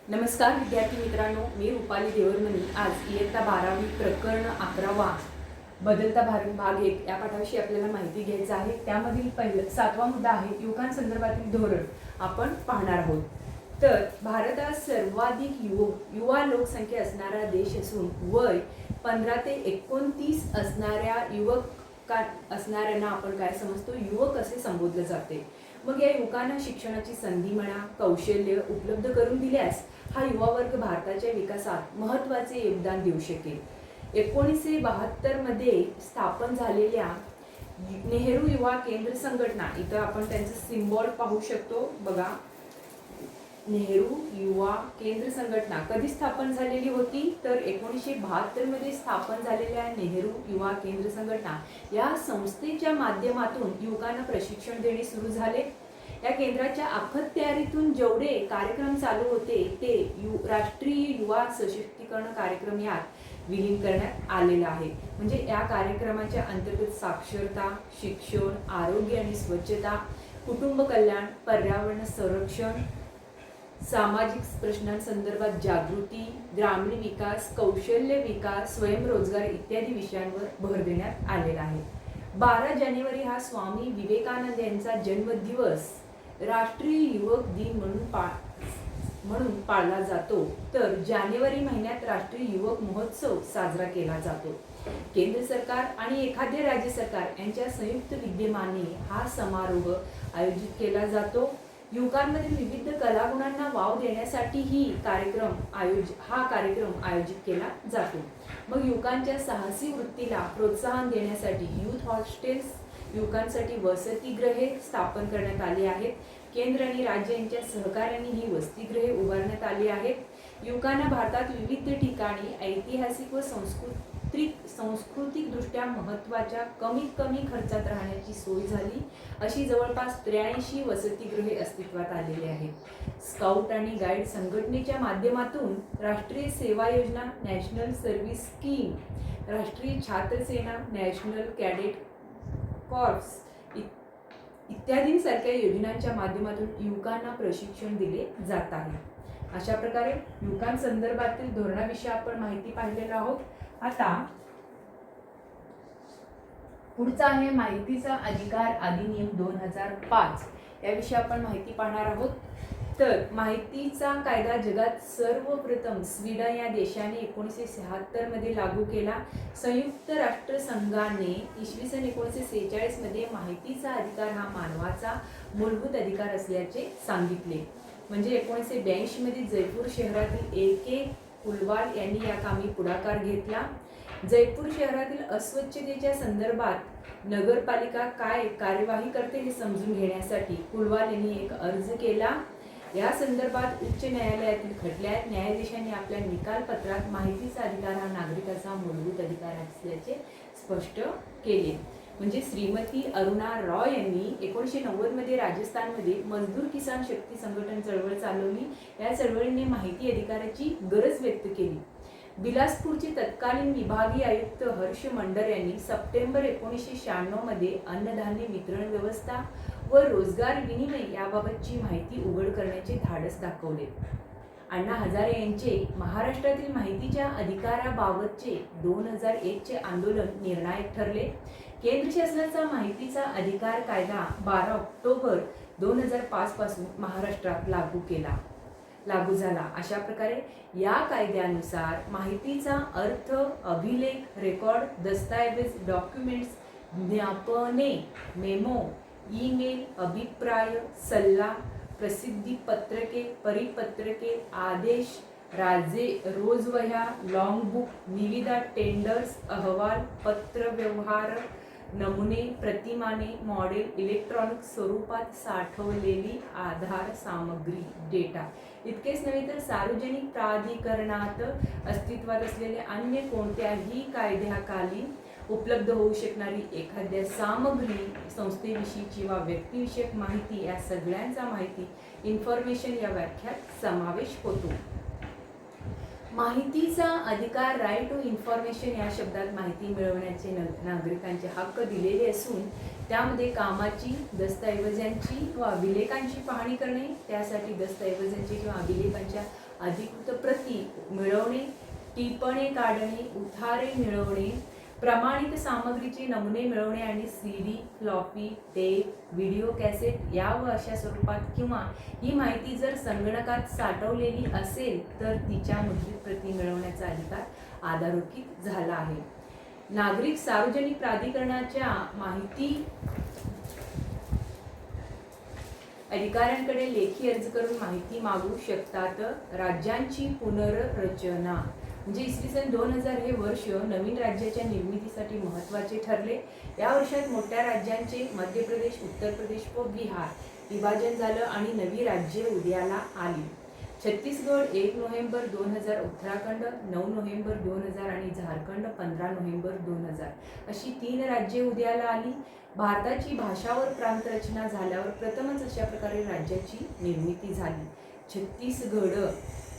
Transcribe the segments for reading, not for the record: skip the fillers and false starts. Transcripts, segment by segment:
नमस्कार विद्यार्थी मित्रांनो, मी रुपाली देवरमणी आज इयत्ता 12वी प्रकरण 11 बदलता भारत भाग 1 या पाठाविषयी आपल्याला माहिती घ्यायचं आहे। त्यामधील पहिला 7वा मुद्दा आहे युवकांसंदर्भातील धोरण आपण पाहणार आहोत। तर भारत हा सर्वाधिक युवा लोकसंख्या असणारा देश असून वय 15 ते 29 असणाऱ्या असणाऱ्यांना आपण काय समजतो, युवक असे संबोधले जाते। मग या युवकांना शिक्षणाची संधी म्हणा, कौशल्य उपलब्ध करून दिल्यास हा युवा वर्ग भारताच्या विकासात महत्त्वाचे योगदान देऊ शकेल। 1972 मध्ये स्थापन झालेल्या नेहरू युवा केंद्र संघटना, इथं आपण त्यांचं सिम्बॉल पाहू शकतो बघा। नेहरू युवा केंद्र संघटना कधी स्थापन झालेली होती, तर 1972 मध्ये स्थापन झालेल्या नेहरू युवा केंद्र संघटना या संस्थेच्या माध्यमातून युवकांना प्रशिक्षण देणे सुरू झाले। या केंद्राच्या अखत्यारीतून जेवढे कार्यक्रम चालू होते ते राष्ट्रीय युवा सशक्तीकरण कार्यक्रम यात विलीन करण्यात आलेला आहे। म्हणजे या कार्यक्रमाच्या अंतर्गत साक्षरता, शिक्षण, आरोग्य आणि स्वच्छता, कुटुंब कल्याण, पर्यावरण संरक्षण, सामाजिक प्रश्नांसंदर्भात जागृती, ग्रामीण विकास, कौशल्य विकास, स्वयंरोजगार इत्यादी विषयांवर भर देण्यात आलेला आहे। 12 जानेवारी हा स्वामी विवेकानंद यांचा जन्मदिवस राष्ट्रीय युवक दिन म्हणून पाळला जातो, तर जानेवारी महिन्यात राष्ट्रीय युवक महोत्सव साजरा केला जातो। केंद्र सरकार आणि एखादे राज्य सरकार यांच्या संयुक्त विद्यमाने हा समारोह आयोजित केला जातो। युवकांमधील विविध कलागुणांना वाव देण्यासाठी हा कार्यक्रम आयोजित केला जातो। मग युवकांच्या साहसी वृत्तीला प्रोत्साहन देण्यासाठी युथ हॉस्टेल्स, युवकांसाठी वसतिगृहे स्थापन करण्यात आली आहेत। केंद्र आणि राज्य यांच्या सहकार्याने ही वसतिगृहे उभारण्यात आली आहेत। युवकांना भारतात विविध ठिकाणी ऐतिहासिक व सांस्कृतिक दृष्ट्या महत्त्वाच्या कमीत कमी खर्चात राहण्याची सोय झाली अशी जवळपास 83 वसतिगृहे अस्तित्वात आलेली आहेत। स्काउट आणि गाईड संघटनेच्या माध्यमातून राष्ट्रीय सेवा योजना, नॅशनल सर्व्हिस स्कीम, राष्ट्रीय छात्र सेना, नॅशनल कॅडेट कॉर्प्स इत्यादींसारख्या योजनांच्या माध्यमातून युवकांना प्रशिक्षण दिले जात आहे। अशा प्रकारे युवकांसंदर्भातील धोरणाविषयी आपण माहिती पाहिलेला आहोत। आता पुढचा आहे माहितीचा अधिकार अधिनियम 2005 याविषयी आपण माहिती पाहणार आहोत। तर माहितीचा कायदा जगात सर्वप्रथम स्वीडन या देशाने 1976 मध्ये लागू केला। संयुक्त राष्ट्र संघाने इसवी सन 1946 मध्ये माहितीचा अधिकार हा मानवाचा मूलभूत अधिकार असल्याचे सांगितले। म्हणजे 1982 मध्ये जयपूर शहरातील AK कुलवाल यांनी या कामी पुढाकार घेतला। जयपूर शहरातील अस्वच्छतेच्या संदर्भात नगरपालिका काय कार्यवाही करते हे समजून घेण्यासाठी कुलवाल यांनी एक अर्ज केला। या संदर्भात उच्च न्यायालयातील खटल्यात न्यायाधीशांनी आपल्या निकाल पत्रात माहितीचा अधिकार हा नागरिकाचा मूलभूत अधिकार असल्याचे स्पष्ट केले। म्हणजे श्रीमती अरुणा रॉय यांनी 1990 मध्ये राजस्थानमध्ये मजदूर किसान शक्ती संघटन चळवळ चालवली। या चळवळीने माहिती अधिकाराची गरज व्यक्त केली। बिलासपूरचे तत्कालीन विभागीय आयुक्त हर्ष मंडर यांनी सप्टेंबर 1996 मध्ये अन्नधान्य वितरण व्यवस्था व रोजगार विनिमय याबाबतची माहिती उघड करण्याचे धाडस दाखवले। अण्णा हजारे यांचे महाराष्ट्रातील माहितीच्या अधिकाराबाबतचे 2001 चे आंदोलन निर्णायक ठरले। केंद्र शासनाचा माहितीचा अधिकार कायदा 12 ऑक्टोबर 2005 पासून महाराष्ट्रात लागू झाला। अशा प्रकारे या कायद्यानुसार माहितीचा अर्थ अभिलेख, रेकॉर्ड, दस्तऐवज, डॉक्युमेंट्स, ज्ञापने, मेमो, ईमेल, अभिप्राय, सल्ला, प्रसिद्धी पत्रके, परिपत्रके, आदेश, रोजवह्या, लॉंग बुक, निविदा, टेंडर्स, अहवाल, पत्र व्यवहार, नमुने, प्रतिमाने, मॉडेल, इलेक्ट्रॉनिक स्वरूपात साठवलेली आधार सामग्री, डेटा इतकेच नव्हे तर सार्वजनिक प्राधिकरणात अस्तित्वात असलेले अन्य कोणत्याही कायद्याखाली उपलब्ध होऊ शकणारी एखाद्या सामग्री, संस्थेविषयी वा व्यक्तिविषयक माहिती या सगळ्यांचा माहिती इन्फॉर्मेशन या व्याख्यात समावेश होतो। माहितीचा अधिकार, राईट टू इन्फॉर्मेशन या शब्दात माहिती मिळवण्याचे नागरिकांचे हक्क दिलेले असून त्यामध्ये कामाची, दस्तऐवजांची व अभिलेखांची पाहणी करणे, त्यासाठी दस्तऐवजांची किंवा अभिलेखांच्या अधिकृत प्रती मिळवणे, टिपणे काढणे, उतारे मिळवणे, प्रमाणित सामग्रीचे नमुने मिळवणे आणि CD, floppy, tape, video cassette या व अशा स्वरूपात किंवा ही माहिती जर संगणकात साठवलेली असेल तर तिच्या मुद्रित प्रती मिळवण्याचा अधिकार अधोरेखित झाला आहे. नागरिक सार्वजनिक प्राधिकरणाच्या माहिती अधिकाऱ्यांकडे लेखी अर्ज करून माहिती मागू शकतात. राज्यांची पुनर्रचना म्हणजे इसवी सन 2000 हे वर्ष नवीन राज्याच्या निर्मितीसाठी महत्त्वाचे ठरले. या वर्षात मोठ्या राज्यांचे मध्य प्रदेश, उत्तर प्रदेश व बिहार विभाजन झालं आणि नवी राज्ये उदयाला आली. छत्तीसगड 1 नोव्हेंबर 2000, उत्तराखंड 9 नोव्हेंबर 2000 आणि झारखंड 15 नोव्हेंबर 2000 अशी 3 राज्ये उदयाला आली. भारताची भाषावर प्रांत रचना झाल्यावर प्रथमच अशा प्रकारे राज्याची निर्मिती झाली.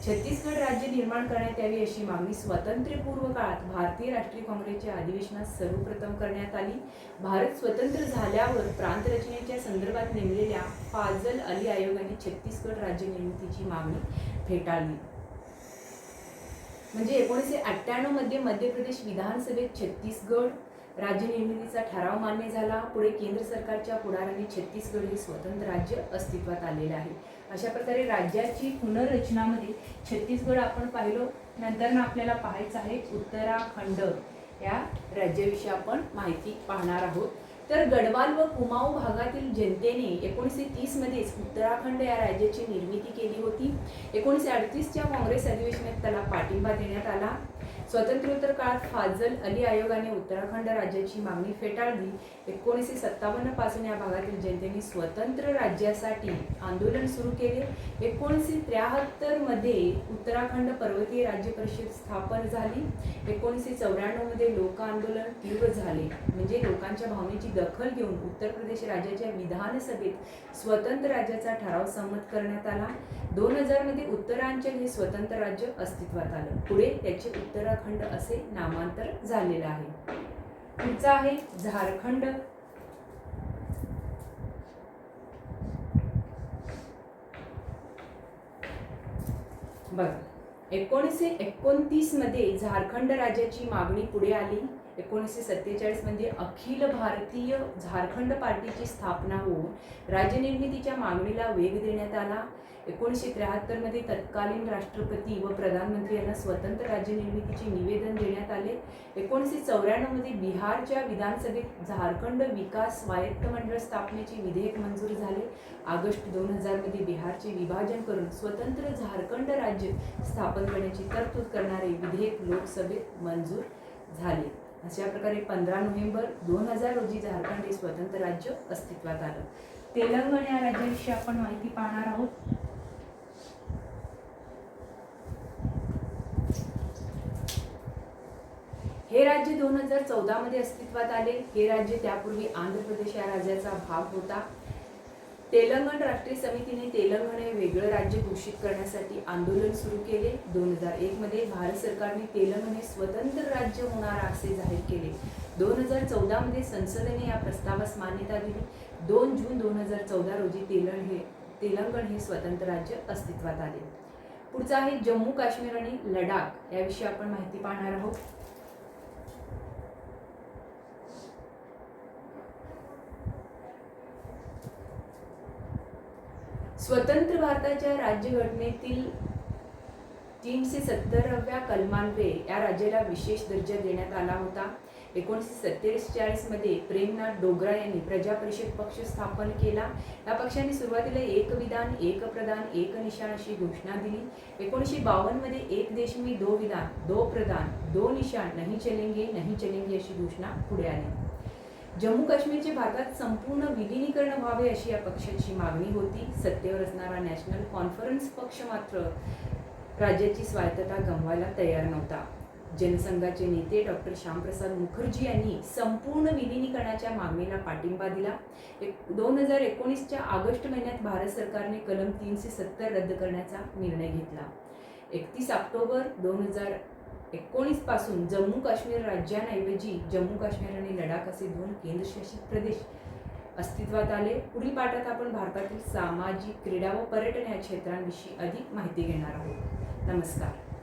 छत्तीसगड राज्य निर्माण करण्यात यावी अशी मागणी स्वातंत्र्यपूर्व काळात भारतीय राष्ट्रीय काँग्रेसच्या अधिवेशनात सर्वप्रथम करण्यात आली. भारत स्वतंत्र झाल्यावर प्रांत रचनेच्या संदर्भात नेमलेल्या फाजल अली आयोगाने छत्तीसगड राज्य निर्मितीची मागणी फेटाळली. म्हणजे 1998 मध्ये मध्य प्रदेश विधानसभेत छत्तीसगड राज्य निर्मितीचा ठराव मान्य झाला. पुढे केंद्र सरकारच्या पुढाकाराने छत्तीसगड हे स्वतंत्र राज्य अस्तित्वात आलेले आहे. अशा प्रकारे राज्याची पुनर्रचनामध्ये छत्तीसगड आपण पाहिलो. नंतर आपल्याला पाहायचं आहे उत्तराखंड या राज्याविषयी आपण माहिती पाहणार आहोत. तर गढवाल व कुमाऊं भागातील जनतेने 1930 मध्येच उत्तराखंड या राज्याची निर्मिती केली होती. 1938च्या काँग्रेस अधिवेशनात त्याला पाठिंबा देण्यात आला. स्वातंत्र्योत्तर काळात फाजल अली आयोगाने उत्तराखंड राज्याची मागणी फेटाळली. 1957 पासून या भागातील जनतेने स्वतंत्र राज्यासाठी आंदोलन सुरू केले. 1973 मध्ये उत्तराखंड पर्वतीय राज्य परिषद स्थापन झाली. 1994 मध्ये लोक आंदोलन तीव्र झाले. म्हणजे लोकांच्या भावनेची दखल घेऊन उत्तर प्रदेश राज्याच्या विधानसभेत स्वतंत्र राज्याचा ठराव संमत करण्यात आला. 2000 मध्ये उत्तरांचल हे स्वतंत्र राज्य अस्तित्वात आलं. पुढे त्याचे उत्तराखंड असे नामांतर झालेलं आहे. पुढचा आहे झारखंड. बघा 1929 मध्ये झारखंड राज्याची मागणी पुढे आली. 1947 मध्ये अखिल भारतीय झारखंड पार्टीची स्थापना होऊन राज्यनिर्मितीच्या मागणीला वेग देण्यात आला. 1973 मध्ये तत्कालीन राष्ट्रपती व प्रधानमंत्री यांना स्वतंत्र राज्य निर्मितीचे निवेदन देण्यात आले. 1994 मध्ये बिहारच्या विधानसभेत झारखंड विकास स्वायत्त मंडळ स्थापनेचे विधेयक मंजूर झाले. ऑगस्ट 2000 मध्ये बिहारचे विभाजन करून स्वतंत्र झारखंड राज्य स्थापन करण्याची तरतूद करणारे विधेयक लोकसभेत मंजूर झाले. अशा प्रकारे 15 नोव्हेंबर 2000 रोजी झारखंड हे स्वतंत्र राज्य अस्तित्वात आलं. तेलंगणा या राज्याविषयी आपण माहिती पाहणार आहोत. हे राज्य 2014 मध्ये अस्तित्वात आले. हे राज्य त्यापूर्वी आंध्र प्रदेश या राज्याचा भाग होता. तेलंगण राष्ट्रीय समितीने तेलंगण हे वेगळं राज्य घोषित करण्यासाठी आंदोलन सुरू केले. 2001 मध्ये भारत सरकारने तेलंगण हे स्वतंत्र राज्य होणार असे जाहीर केले. 2014 मध्ये संसदेने या प्रस्तावास मान्यता दिली. 2 जून 2014 रोजी तेलंगण हे स्वतंत्र राज्य अस्तित्वात आले. पुढचा आहे जम्मू काश्मीर आणि लडाख याविषयी आपण माहिती पाहणार आहोत. स्वतंत्र भारताच्या राज्यघटनेतील 370व्या कलमान्वये या राज्याला विशेष दर्जा देण्यात आला होता. 1947 मध्ये प्रेमनाथ डोगरा यांनी प्रजा परिषद पक्ष स्थापन केला. या पक्षाने सुरुवातीला एक विधान, एक प्रधान, एक निशाण अशी घोषणा दिली. 1952 मध्ये एक देश में दो विधान, दो प्रधान, दो निशाण, नहीं चलेंगे अशी घोषणा पुढे आली. जम्मू काश्मीरचे भारतात संपूर्ण विलीनीकरण व्हावे अशी या पक्षाची मागणी होती. सत्तेवर असणारा नॅशनल कॉन्फरन्स पक्ष मात्र राज्याची स्वायत्तता गमवायला तयार नव्हता. जनसंघाचे नेते डॉक्टर श्यामप्रसाद मुखर्जी यांनी संपूर्ण विलीनीकरणाच्या मागणीला पाठिंबा दिला. 2019च्या ऑगस्ट महिन्यात भारत सरकारने कलम 370 रद्द करण्याचा निर्णय घेतला. 31 ऑक्टोबर 2019 पासून जम्मू काश्मीर राज्यांऐवजी जम्मू काश्मीर आणि लडाख असे 2 केंद्रशासित प्रदेश अस्तित्वात आले. पुढील पाठात आपण भारतातील सामाजिक, क्रीडा व पर्यटन या क्षेत्रांविषयी अधिक माहिती घेणार आहोत. नमस्कार.